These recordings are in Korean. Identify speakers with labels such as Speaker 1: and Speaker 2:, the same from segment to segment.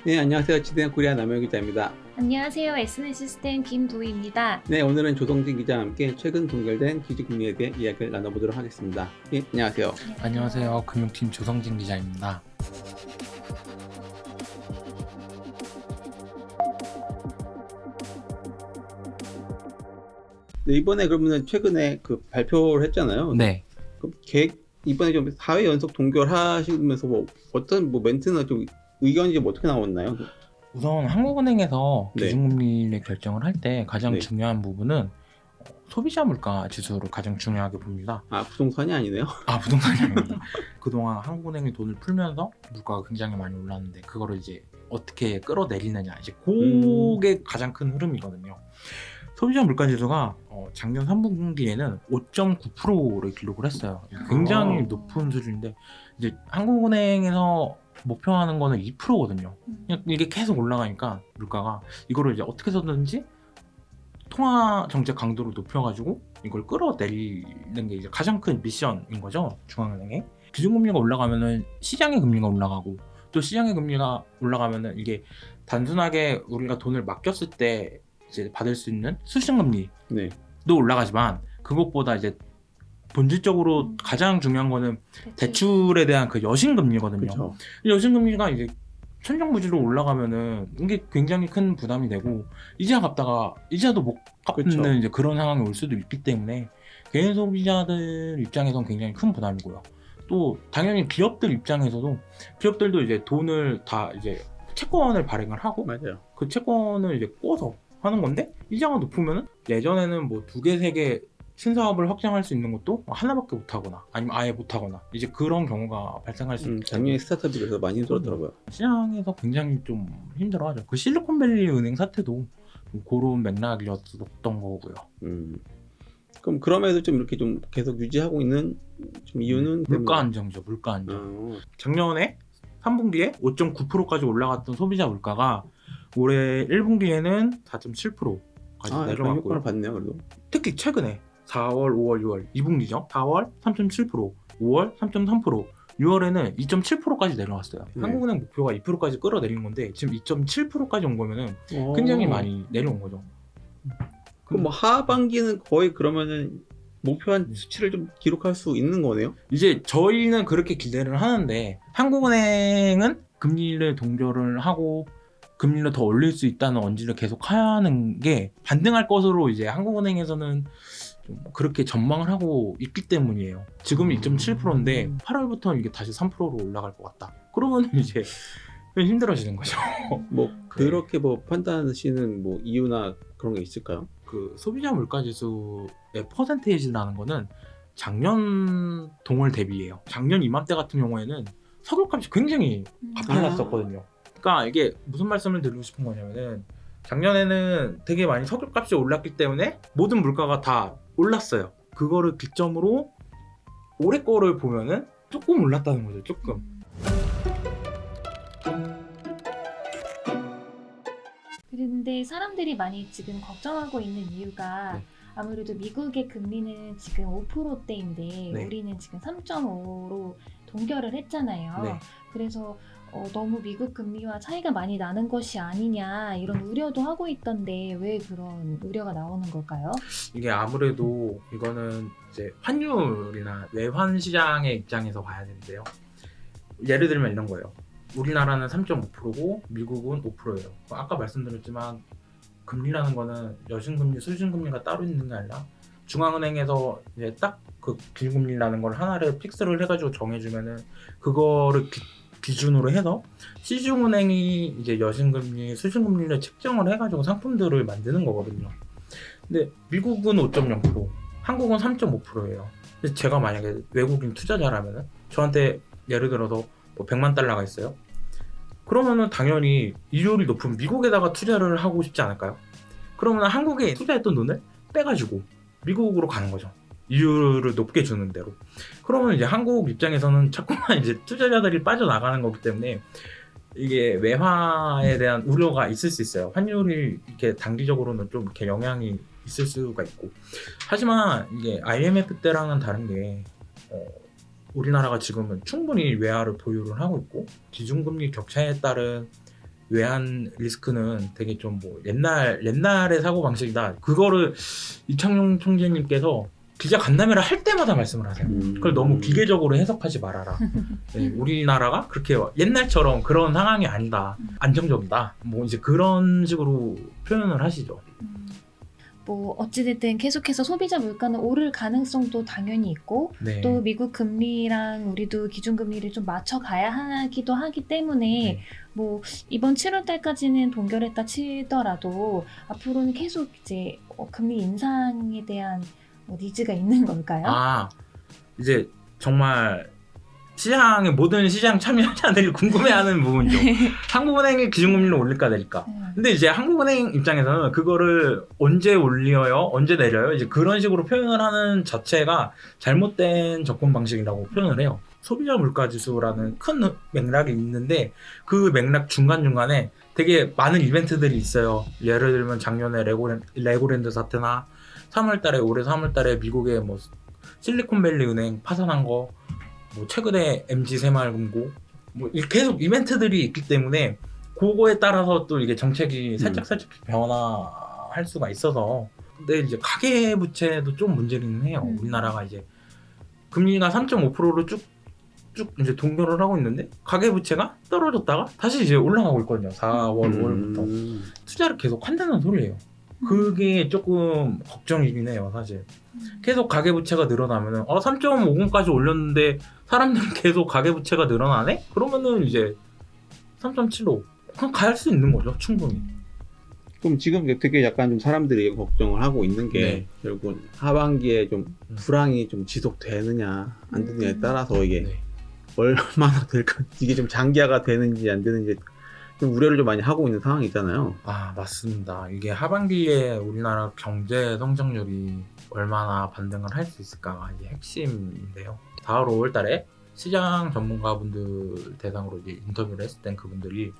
Speaker 1: 네, 안녕하세요. 지대한 코리아 남영 기자입니다.
Speaker 2: 안녕하세요. SNS 시스템 김도희입니다.
Speaker 1: 네, 오늘은 조성진 기자와 함께 최근 동결된 기준금리에 대해 이야기를 나눠보도록 하겠습니다. 예, 안녕하세요.
Speaker 3: 안녕하세요. 금융팀 조성진 기자입니다.
Speaker 1: 네, 이번에 그러면 최근에 그 발표를 했잖아요.
Speaker 3: 네.
Speaker 1: 그 계획 이번에 좀 4회 연속 동결하시면서 뭐 어떤 뭐 멘트나 좀 의견이 좀 어떻게 나왔나요?
Speaker 3: 우선 한국은행에서
Speaker 1: 네.
Speaker 3: 기준금리를 결정을 할 때 가장
Speaker 1: 네.
Speaker 3: 중요한 부분은 소비자 물가 지수를 가장 중요하게 봅니다.
Speaker 1: 아, 부동산이 아니네요.
Speaker 3: 부동산이 아닙니다. 그동안 한국은행이 돈을 풀면서 물가가 굉장히 많이 올랐는데 그거를 이제 어떻게 끌어내리느냐, 이제 그게 가장 큰 흐름이거든요. 소비자 물가 지수가 작년 3분기에는 5.9%를 기록을 했어요. 굉장히 높은 수준인데 이제 한국은행에서 목표하는 거는 2%거든요. 이게 계속 올라가니까 물가가 이거를 이제 어떻게 해서든지 통화 정책 강도를 높여가지고 이걸 끌어내리는 게 이제 가장 큰 미션인 거죠, 중앙은행에. 기준금리가 올라가면은 시장의 금리가 올라가고, 또 시장의 금리가 올라가면은 이게 단순하게 우리가 돈을 맡겼을 때 이제 받을 수 있는 수신금리도
Speaker 1: 네.
Speaker 3: 올라가지만, 그것보다 이제 본질적으로 가장 중요한 거는 대출에 대한 그 여신금리거든요.
Speaker 1: 그렇죠.
Speaker 3: 여신금리가 이제 천정부지로 올라가면은 이게 굉장히 큰 부담이 되고, 이자 갚다가 이자도 못 갚는
Speaker 1: 그쵸.
Speaker 3: 이제 그런 상황이 올 수도 있기 때문에 개인 소비자들 입장에선 굉장히 큰 부담이고요. 또 당연히 기업들 입장에서도, 기업들도 이제 돈을 다 이제 채권을 발행을 하고,
Speaker 1: 맞아요.
Speaker 3: 그 채권을 이제 꿔서 하는 건데, 이자가 높으면은 예전에는 뭐 2개, 3개 신사업을 확장할 수 있는 것도 하나밖에 못 하거나 아니면 아예 못 하거나, 이제 그런 경우가 발생할 수 있기
Speaker 1: 작년에
Speaker 3: 때문에
Speaker 1: 스타트업이 그래서 많이 힘들었더라고요.
Speaker 3: 시장에서 굉장히 좀 힘들어하죠. 그 실리콘밸리 은행 사태도 그런 맥락이었던 거고요.
Speaker 1: 그럼 그럼에도 좀 이렇게 좀 계속 유지하고 있는 좀 이유는
Speaker 3: 물가 안정이죠. 물가 안정.
Speaker 1: 어,
Speaker 3: 작년에 3분기에 5.9%까지 올라갔던 소비자 물가가 올해 1분기에는 4.7%까지
Speaker 1: 약간
Speaker 3: 내려갔고요.
Speaker 1: 효과를 봤네요, 그래도.
Speaker 3: 특히 최근에 4월, 5월, 6월 2분기죠. 4월 3.7%, 5월 3.3%, 6월에는 2.7%까지 내려왔어요.
Speaker 1: 네.
Speaker 3: 한국은행 목표가 2%까지 끌어내린 건데 지금 2.7%까지 온 거면은
Speaker 1: 어.
Speaker 3: 굉장히 많이 내려온 거죠.
Speaker 1: 그럼 뭐 하반기는 거의 그러면은 목표한 수치를 좀 기록할 수 있는 거네요?
Speaker 3: 이제 저희는 그렇게 기대를 하는데, 한국은행은 금리를 동결을 하고 금리를 더 올릴 수 있다는 언지를 계속 하는 게 반등할 것으로 이제 한국은행에서는 좀 그렇게 전망을 하고 있기 때문이에요. 지금 2.7%인데 8월부터 이게 다시 3%로 올라갈 것 같다. 그러면 이제 힘들어지는 거죠.
Speaker 1: 뭐 그렇게 뭐 판단하시는 뭐 이유나 그런 게 있을까요?
Speaker 3: 그 소비자 물가 지수의 퍼센테이지라는 거는 작년 동월 대비예요. 작년 이맘때 같은 경우에는 석유값이 굉장히 가팔랐었거든요. 그러니까 이게 무슨 말씀을 드리고 싶은 거냐면은, 작년에는 되게 많이 석유값이 올랐기 때문에 모든 물가가 다 올랐어요. 그거를 기점으로 올해 거를 보면은 조금 올랐다는 거죠. 조금.
Speaker 2: 그런데 사람들이 많이 지금 걱정하고 있는 이유가
Speaker 3: 네.
Speaker 2: 아무래도 미국의 금리는 지금 5%대인데
Speaker 3: 네.
Speaker 2: 우리는 지금 3.5로 동결을 했잖아요.
Speaker 3: 네.
Speaker 2: 그래서 너무 미국 금리와 차이가 많이 나는 것이 아니냐 이런 우려도 하고 있던데 왜 그런 우려가 나오는 걸까요?
Speaker 3: 이게 아무래도 이거는 이제 환율이나 외환 시장의 입장에서 봐야 되는데요. 예를 들면 이런 거예요. 우리나라는 3.5%고 미국은 5%예요. 아까 말씀드렸지만 금리라는 거는 여신금리, 수신금리가 따로 있는 게 아니라 중앙은행에서 이제 딱 그 기준금리라는 걸 하나를 픽스를 해가지고 정해주면은 그거를 기준으로 해서 시중은행이 이제 여신금리, 수신금리를 책정을 해가지고 상품들을 만드는 거거든요. 근데 미국은 5.0%, 한국은 3.5%예요. 제가 만약에 외국인 투자자라면은 저한테 예를 들어서 뭐 100만 달러가 있어요. 그러면은 당연히 이율이 높은 미국에다가 투자를 하고 싶지 않을까요? 그러면 한국에 투자했던 돈을 빼가지고 미국으로 가는 거죠. 이율을 높게 주는 대로. 그러면 이제 한국 입장에서는 자꾸만 이제 투자자들이 빠져나가는 거기 때문에 이게 외화에 대한 우려가 있을 수 있어요. 환율이 이렇게 단기적으로는 좀 이렇게 영향이 있을 수가 있고. 하지만 이게 IMF 때랑은 다른 게 우리나라가 지금은 충분히 외화를 보유를 하고 있고, 기준금리 격차에 따른 외환 리스크는 되게 좀 뭐 옛날의 사고 방식이다. 그거를 이창용 총재님께서 기자 간담회를 할 때마다 말씀을 하세요. 그걸 너무 기계적으로 해석하지 말아라. 네, 우리나라가 그렇게 옛날처럼 그런 상황이 아니다. 안정적이다. 뭐 이제 그런 식으로 표현을 하시죠.
Speaker 2: 뭐 어찌됐든 계속해서 소비자 물가는 오를 가능성도 당연히 있고
Speaker 3: 네.
Speaker 2: 또 미국 금리랑 우리도 기준금리를 좀 맞춰가야 하기도 하기 때문에
Speaker 3: 네.
Speaker 2: 뭐 이번 7월 달까지는 동결했다 치더라도 앞으로는 계속 이제 금리 인상에 대한 니즈가 있는 걸까요?
Speaker 3: 아, 이제 정말 시장의 모든 시장 참여자들이 궁금해하는 부분이죠. 한국은행이 기준금리를 올릴까 내릴까. 근데 이제 한국은행 입장에서는 그거를 언제 올려요, 언제 내려요, 이제 그런 식으로 표현을 하는 자체가 잘못된 접근 방식이라고 표현을 해요. 소비자 물가 지수라는 큰 맥락이 있는데 그 맥락 중간중간에 되게 많은 이벤트들이 있어요. 예를 들면 작년에 레고랜드 사태나 3월달에 올해 3월달에 미국의 뭐 실리콘밸리 은행 파산한 거, 뭐 최근에 MG 새마을금고, 뭐 계속 이벤트들이 있기 때문에 그거에 따라서 또 이게 정책이 살짝 변화할 수가 있어서. 근데 이제 가계부채도 좀 문제는 해요. 우리나라가 이제 금리가 3.5%로 쭉 이제 동결을 하고 있는데 가계부채가 떨어졌다가 다시 이제 올라가고 있거든요. 4월, 5월부터 투자를 계속 한다는 소리예요. 그게 조금 걱정이긴 해요, 사실. 계속 가계부채가 늘어나면은 3.50까지 올렸는데 사람들은 계속 가계부채가 늘어나네? 그러면은 이제 3.75 그냥 갈 수 있는 거죠, 충분히.
Speaker 1: 그럼 지금 되게 약간 좀 사람들이 걱정을 하고 있는 게
Speaker 3: 네.
Speaker 1: 결국 하반기에 좀 불황이 좀 지속되느냐 안 되느냐에 따라서 이게
Speaker 3: 네.
Speaker 1: 얼마나 될까, 이게 좀 장기화가 되는지 안 되는지 좀 우려를 좀 많이 하고 있는 상황이잖아요.
Speaker 3: 아, 맞습니다. 이게 하반기에 우리나라 경제 성장률이 얼마나 반등을 할 수 있을까가 이제 핵심인데요. 4월, 5월 달에 시장 전문가분들 대상으로 이제 인터뷰를 했을 땐 그분들이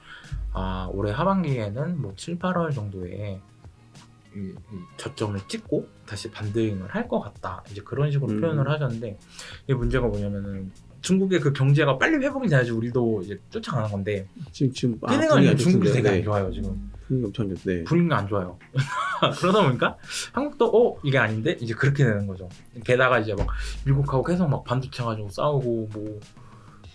Speaker 3: 올해 하반기에는 뭐 7, 8월 정도에 이 저점을 찍고 다시 반등을 할 것 같다. 이제 그런 식으로 표현을 하셨는데, 이 문제가 뭐냐면은 중국의 그 경제가 빨리 회복이 돼야지 우리도 이제 쫓아가는 건데
Speaker 1: 지금
Speaker 3: 걔네가 중국이 되게
Speaker 1: 네.
Speaker 3: 안 좋아요 지금.
Speaker 1: 분위기 엄청 좋 네.
Speaker 3: 분위기가 안 좋아요. 그러다 보니까 한국도 이게 아닌데 이제 그렇게 되는 거죠. 게다가 이제 막 미국하고 계속 막 반도체 가지고 싸우고 뭐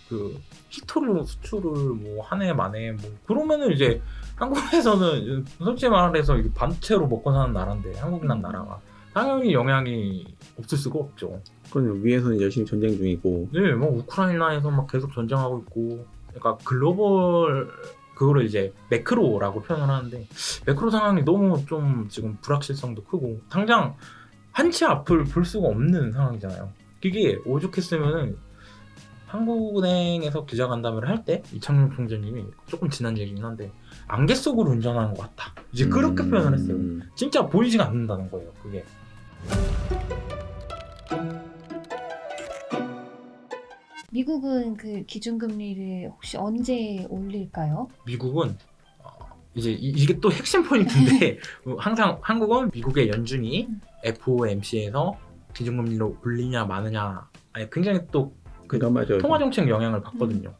Speaker 3: 그 히토류 수출을 뭐 한 해 만에 뭐 그러면은 이제 한국에서는 솔직히 말해서 이게 반도체로 먹고 사는 나라인데 한국이란 나라가 당연히 영향이 없을 수가 없죠.
Speaker 1: 그건 위에서는 열심히 전쟁 중이고.
Speaker 3: 네, 뭐 우크라이나에서 막 계속 전쟁하고 있고, 그러니까 글로벌 그거를 이제 매크로라고 표현을 하는데 매크로 상황이 너무 좀 지금 불확실성도 크고 당장 한치 앞을 볼 수가 없는 상황이잖아요. 이게 오죽했으면은 한국은행에서 기자간담회를 할 때 이창용 총재님이 조금 지난 얘기긴 한데 안개 속으로 운전하는 것 같다. 이제 그렇게 표현을 했어요. 진짜 보이지가 않는다는 거예요, 그게.
Speaker 2: 미국은 그 기준금리를 혹시 언제 올릴까요?
Speaker 3: 미국은 이제 이게 또 핵심 포인트인데 항상 한국은 미국의 연준이 FOMC에서 기준금리를 올리냐 마느냐 굉장히 또 그 통화정책 영향을 받거든요.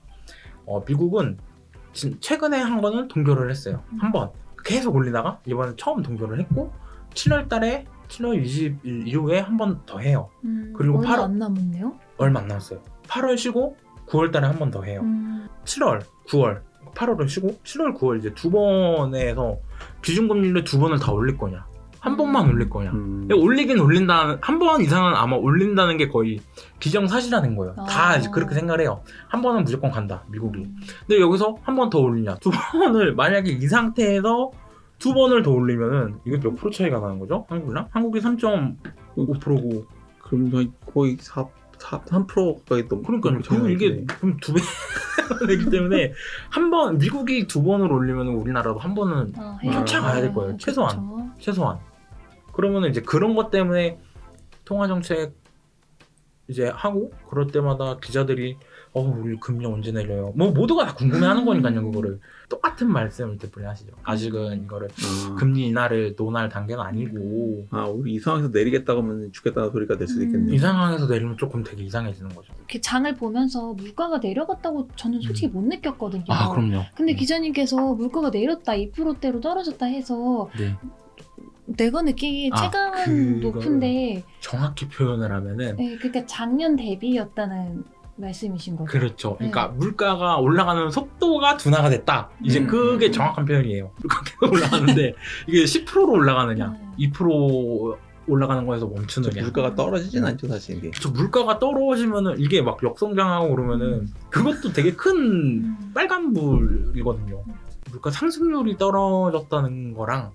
Speaker 3: 미국은 최근에 한 거는 동결을 했어요. 한 번 계속 올리다가 이번에 처음 동결을 했고 7월 20일 이후에 한 번 더 해요. 그리고
Speaker 2: 얼마 안 남았네요?
Speaker 3: 얼마 안 남았어요. 8월 쉬고 9월 달에 한 번 더 해요. 7월, 9월, 8월을 쉬고 7월, 9월 이제 두 번에서 기준금리를 두 번을 다 올릴 거냐, 한 번만 올릴 거냐. 올리긴 올린다, 한 번 이상은 아마 올린다는 게 거의 기정사실화된 거예요. 다 이제 그렇게 생각을 해요. 한 번은 무조건 간다, 미국이. 근데 여기서 한 번 더 올리냐, 두 번을 만약에 이 상태에서 두 번을 더 올리면은 이게 몇 프로 차이가 나는 거죠? 한국이랑? 한국이 3.5%고
Speaker 1: 그럼 거의 3% 가까이 또.
Speaker 3: 그러니까요. 그럼 이게 그럼 두 배 되기 때문에 한 번 미국이 두 번을 올리면 우리나라도 한 번은 쫓아가야 될 거예요. 최소한. 그러면 이제 그런 것 때문에 통화 정책 이제 하고 그럴 때마다 기자들이 우리 금리 언제 내려요? 뭐 모두가 다 궁금해하는 거니까요. 그거를 똑같은 말씀을 되풀이 하시죠. 아직은 이거를 금리 인하를 논할 단계는 아니고
Speaker 1: 우리 이 상황에서 내리겠다고 하면 죽겠다는 소리가 될 수도 있겠네요.
Speaker 3: 이 상황에서 내리면 조금 되게 이상해지는 거죠.
Speaker 2: 이렇게 장을 보면서 물가가 내려갔다고 저는 솔직히 못 느꼈거든요.
Speaker 3: 그럼요.
Speaker 2: 근데 기자님께서 물가가 내렸다 2%대로 떨어졌다 해서
Speaker 3: 네.
Speaker 2: 내가 느끼기에 체감은
Speaker 3: 그거를
Speaker 2: 높은데
Speaker 3: 정확히 표현을 하면은
Speaker 2: 네, 그러니까 작년 대비였다는 말씀이신 거죠.
Speaker 3: 그렇죠. 그러니까 물가가 올라가는 속도가 둔화가 됐다. 이제 그게 정확한 표현이에요. 물가가 계속 올라가는데 이게 10%로 올라가느냐, 2% 올라가는 거에서 멈추느냐.
Speaker 1: 물가가 떨어지진 않죠 사실 이게.
Speaker 3: 그렇죠. 물가가 떨어지면은 이게 막 역성장하고 그러면은 그것도 되게 큰 빨간불이거든요. 물가 상승률이 떨어졌다는 거랑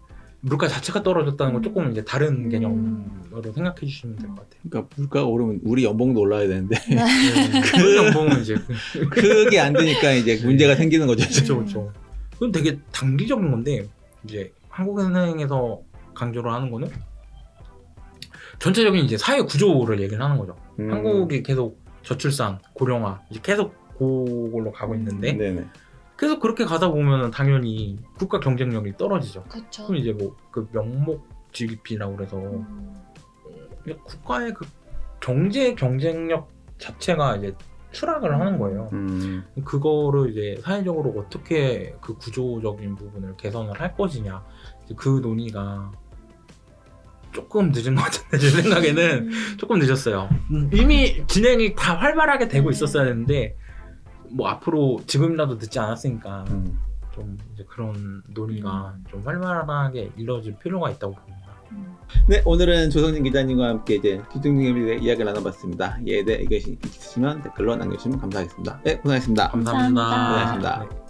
Speaker 3: 물가 자체가 떨어졌다는 건 조금 이제 다른 개념으로 생각해 주시면 될 것 같아요.
Speaker 1: 그러니까 물가가 오르면 우리 연봉도 올라야 되는데
Speaker 3: 그 연봉은 이제
Speaker 1: 그게 안 되니까 이제 문제가 생기는 거죠.
Speaker 3: 그렇죠, 그렇죠. 그건 되게 단기적인 건데 이제 한국은행에서 강조를 하는 거는 전체적인 이제 사회 구조를 얘기를 하는 거죠. 한국이 계속 저출산, 고령화 이제 계속 그걸로 가고 있는데
Speaker 1: 네네.
Speaker 3: 계속 그렇게 가다 보면은 당연히 국가 경쟁력이 떨어지죠.
Speaker 2: 그렇죠.
Speaker 3: 그럼 이제 뭐 그 명목 GDP라고 그래서 국가의 그 경제 경쟁력 자체가 이제 추락을 하는 거예요. 그거를 이제 사회적으로 어떻게 그 구조적인 부분을 개선을 할 것이냐 이제 그 논의가 조금 늦은 것 같은데 제 생각에는 조금 늦었어요. 이미 진행이 다 활발하게 되고 있었어야 했는데 뭐 앞으로 지금이라도 늦지 않았으니까 좀 이제 그런 논의가 좀 활발하게 이루어질 필요가 있다고 봅니다.
Speaker 1: 네, 오늘은 조성진 기자님과 함께 이제 기준금리에 대해 이야기를 나눠봤습니다. 이에 대해 의견이 있으시면 댓글로 남겨주시면 감사하겠습니다. 네, 고생하셨습니다.
Speaker 3: 감사합니다.
Speaker 2: 감사합니다.
Speaker 1: 고생하셨습니다.
Speaker 3: 네.